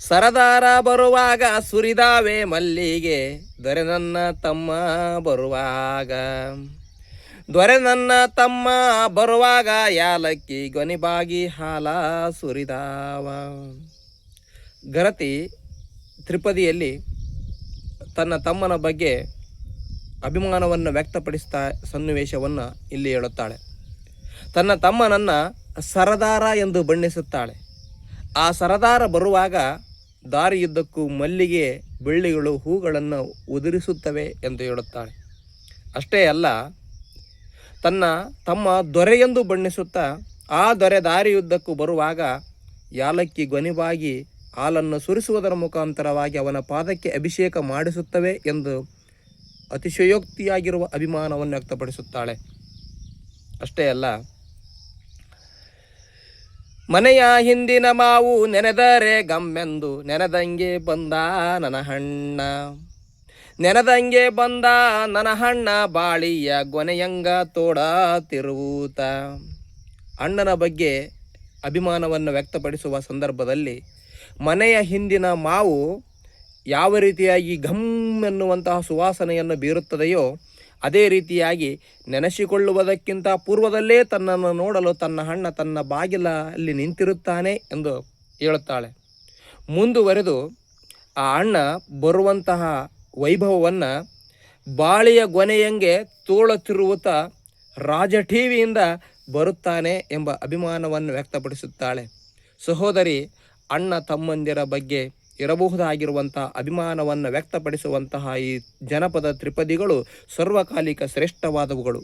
ಸರದಾರ ಬರುವಾಗ ಸುರಿದಾವೆ ಮಲ್ಲಿಗೆ, ದೊರೆ ನನ್ನ ತಮ್ಮ ಬರುವಾಗ. ದೊರೆ ನನ್ನ ತಮ್ಮ ಬರುವಾಗ ಯಾಲಕ್ಕಿ ಗೊನಿಬಾಗಿ ಹಾಲ ಸುರಿದಾವ. ಗರತಿ ತ್ರಿಪದಿಯಲ್ಲಿ ತನ್ನ ತಮ್ಮನ ಬಗ್ಗೆ ಅಭಿಮಾನವನ್ನು ವ್ಯಕ್ತಪಡಿಸ್ತಾ ಸನ್ನಿವೇಶವನ್ನು ಇಲ್ಲಿ ಹೇಳುತ್ತಾಳೆ. ತನ್ನ ತಮ್ಮನನ್ನು ಸರದಾರ ಎಂದು ಬಣ್ಣಿಸುತ್ತಾಳೆ. ಆ ಸರದಾರ ಬರುವಾಗ ದಾರಿಯುದ್ದಕ್ಕೂ ಮಲ್ಲಿಗೆ ಬಳ್ಳಿಗಳು ಹೂಗಳನ್ನು ಉದುರಿಸುತ್ತವೆ ಎಂದು ಹೇಳುತ್ತಾಳೆ. ಅಷ್ಟೇ ಅಲ್ಲ, ತನ್ನ ತಮ್ಮ ದೊರೆಯೆಂದು ಬಣ್ಣಿಸುತ್ತಾ ಆ ದೊರೆ ದಾರಿಯುದ್ದಕ್ಕೂ ಬರುವಾಗ ಯಾಲಕ್ಕಿ ಗೊನಿಬಾಗಿ ಹಾಲನ್ನು ಸುರಿಸುವುದರ ಮುಖಾಂತರವಾಗಿ ಅವನ ಪಾದಕ್ಕೆ ಅಭಿಷೇಕ ಮಾಡಿಸುತ್ತವೆ ಎಂದು ಅತಿಶಯೋಕ್ತಿಯಾಗಿರುವ ಅಭಿಮಾನವನ್ನು ವ್ಯಕ್ತಪಡಿಸುತ್ತಾಳೆ. ಅಷ್ಟೇ ಅಲ್ಲ, ಮನೆಯ ಹಿಂದಿನ ಮಾವು ನೆನೆದರೆ ಗಮ್ಮೆಂದು ನೆನೆದಂಗೆ ಬಂದ ನನ್ನ ಹಣ್ಣ, ನೆನೆದಂಗೆ ಬಂದ ನನ್ನ ಹಣ್ಣ ಬಾಳಿಯ ಗೊನೆಯಂಗ ತೋಡ ತಿರುವೂತ. ಅಣ್ಣನ ಬಗ್ಗೆ ಅಭಿಮಾನವನ್ನು ವ್ಯಕ್ತಪಡಿಸುವ ಸಂದರ್ಭದಲ್ಲಿ ಮನೆಯ ಹಿಂದಿನ ಮಾವು ಯಾವ ರೀತಿಯಾಗಿ ಘಮ್ ಎನ್ನುವಂತಹ ಸುವಾಸನೆಯನ್ನು ಬೀರುತ್ತದೆಯೋ ಅದೇ ರೀತಿಯಾಗಿ ನೆನೆಸಿಕೊಳ್ಳುವುದಕ್ಕಿಂತ ಪೂರ್ವದಲ್ಲೇ ತನ್ನನ್ನು ನೋಡಲು ತನ್ನ ಅಣ್ಣ ತನ್ನ ಬಾಗಿಲಲ್ಲಿ ನಿಂತಿರುತ್ತಾನೆ ಎಂದು ಹೇಳುತ್ತಾಳೆ. ಮುಂದುವರೆದು ಆ ಅಣ್ಣ ಬರುವಂತಹ ವೈಭವವನ್ನು ಬಾಳಿಯ ಗೊನೆಯಂಗೆ ತೋಳುತ್ತಿರುವುತ್ತಾ ರಾಜ ಟಿವಿಯಿಂದ ಬರುತ್ತಾನೆ ಎಂಬ ಅಭಿಮಾನವನ್ನು ವ್ಯಕ್ತಪಡಿಸುತ್ತಾಳೆ. ಸಹೋದರಿ, ಅಣ್ಣ ತಮ್ಮಂದಿರ ಬಗ್ಗೆ ಇರಬಹುದಾಗಿರುವಂಥ ಅಭಿಮಾನವನ್ನು ವ್ಯಕ್ತಪಡಿಸುವಂತಹ ಈ ಜನಪದ ತ್ರಿಪದಿಗಳು ಸರ್ವಕಾಲಿಕ ಶ್ರೇಷ್ಠವಾದವುಗಳು.